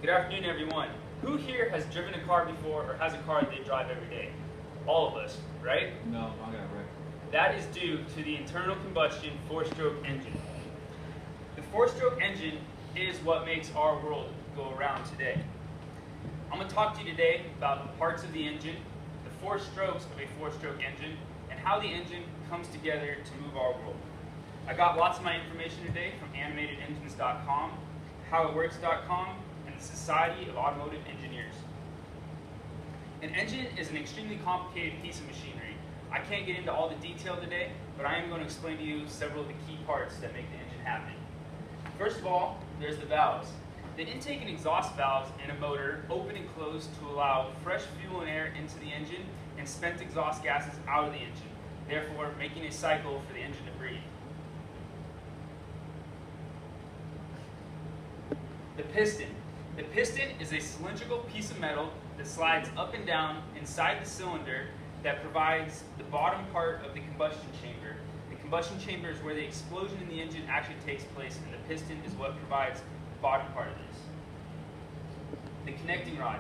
Good afternoon, everyone. Who here has driven a car before or has a car that they drive every day? All of us, right? No, I got it right. That is due to the internal combustion four-stroke engine. The four-stroke engine is what makes our world go around today. I'm going to talk to you today about the parts of the engine, the four strokes of a four-stroke engine, and how the engine comes together to move our world. I got lots of my information today from animatedengines.com, howitworks.com, and the Society of Automotive Engineers. An engine is an extremely complicated piece of machinery. I can't get into all the detail today, but I am going to explain to you several of the key parts that make the engine happen. First of all, there's the valves. The intake and exhaust valves in a motor open and close to allow fresh fuel and air into the engine and spent exhaust gases out of the engine, therefore making a cycle for the engine to breathe. The piston. The piston is a cylindrical piece of metal that slides up and down inside the cylinder that provides the bottom part of the combustion chamber. The combustion chamber is where the explosion in the engine actually takes place, and the piston is what provides the bottom part of this. The connecting rod.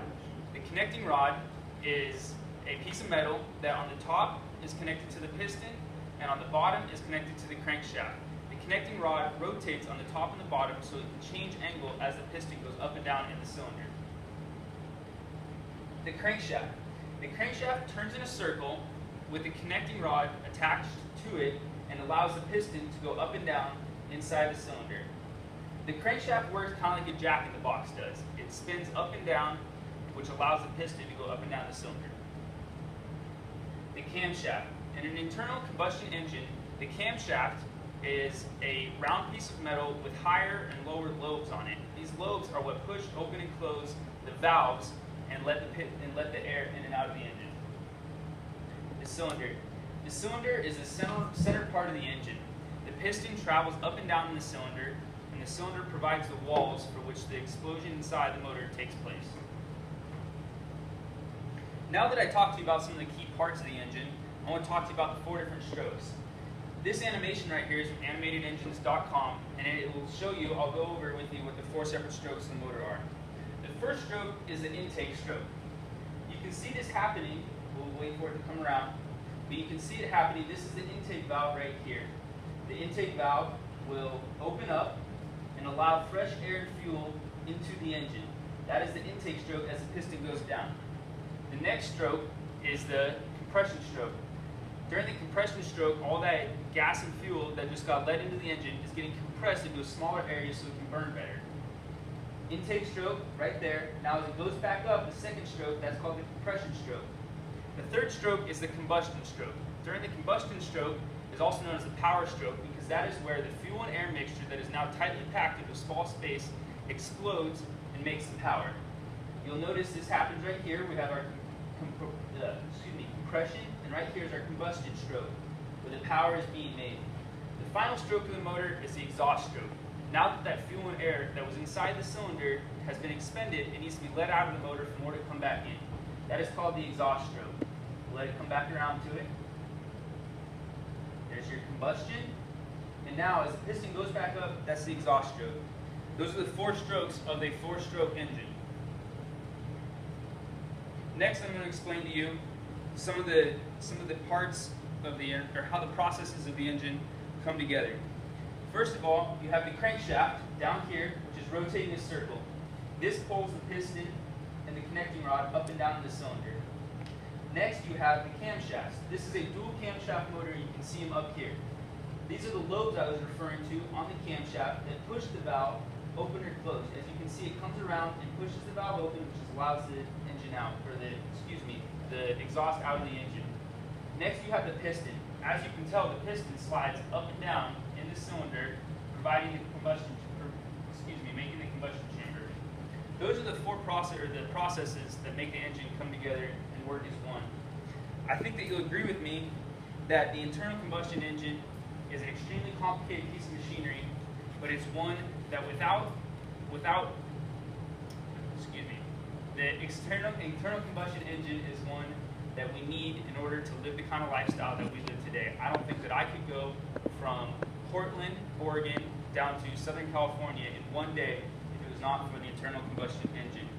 The connecting rod is a piece of metal that on the top is connected to the piston and on the bottom is connected to the crankshaft. The connecting rod rotates on the top and the bottom so it can change angle as the piston goes up and down in the cylinder. The crankshaft. The crankshaft turns in a circle with the connecting rod attached to it and allows the piston to go up and down inside the cylinder. The crankshaft works kind of like a jack-in-the-box does. It spins up and down, which allows the piston to go up and down the cylinder. The camshaft. In an internal combustion engine, the camshaft is a round piece of metal with higher and lower lobes on it. These lobes are what push open and close the valves and let the air in and out of the engine. The cylinder. The cylinder is the center part of the engine. The piston travels up and down in the cylinder, and the cylinder provides the walls for which the explosion inside the motor takes place. Now that I talked to you about some of the key parts of the engine, I want to talk to you about the four different strokes. This animation right here is from animatedengines.com, and it will show you, I'll go over with you what the four separate strokes of the motor are. The first stroke is the intake stroke. You can see this happening. We'll wait for it to come around. But you can see it happening. This is the intake valve right here. The intake valve will open up and allow fresh air and fuel into the engine. That is the intake stroke as the piston goes down. The next stroke is the compression stroke. During the compression stroke, all that gas and fuel that just got let into the engine is getting compressed into a smaller area so it can burn better. Intake stroke, right there. Now as it goes back up, the second stroke, that's called the compression stroke. The third stroke is the combustion stroke. During the combustion stroke is also known as the power stroke because that is where the fuel and air mixture that is now tightly packed into a small space explodes and makes the power. You'll notice this happens right here. We have our compression, and right here is our combustion stroke, where the power is being made. The final stroke of the motor is the exhaust stroke. Now that fuel and air that was inside the cylinder has been expended, it needs to be let out of the motor for more to come back in. That is called the exhaust stroke. We'll let it come back around to it. There's your combustion. And now as the piston goes back up, that's the exhaust stroke. Those are the four strokes of a four-stroke engine. Next, I'm going to explain to you some of the parts of the or how the processes of the engine come together. First of all, you have the crankshaft down here, which is rotating a circle. This pulls the piston and the connecting rod up and down in the cylinder. Next, you have the camshafts. This is a dual camshaft motor. You can see them up here. These are the lobes I was referring to on the camshaft that push the valve open or close. As you can see, it comes around and pushes the valve open, which allows the engine out, or the exhaust out of the engine. Next, you have the piston. As you can tell, the piston slides up and down in the cylinder, providing the making the combustion chamber. Those are the four processes that make the engine come together and work as one. I think that you'll agree with me that the internal combustion engine is an extremely complicated piece of machinery, but it's one that the internal combustion engine is one that we need in order to live the kind of lifestyle that we live today. I don't think that I could go from Portland, Oregon, down to Southern California in one day if it was not for the internal combustion engine.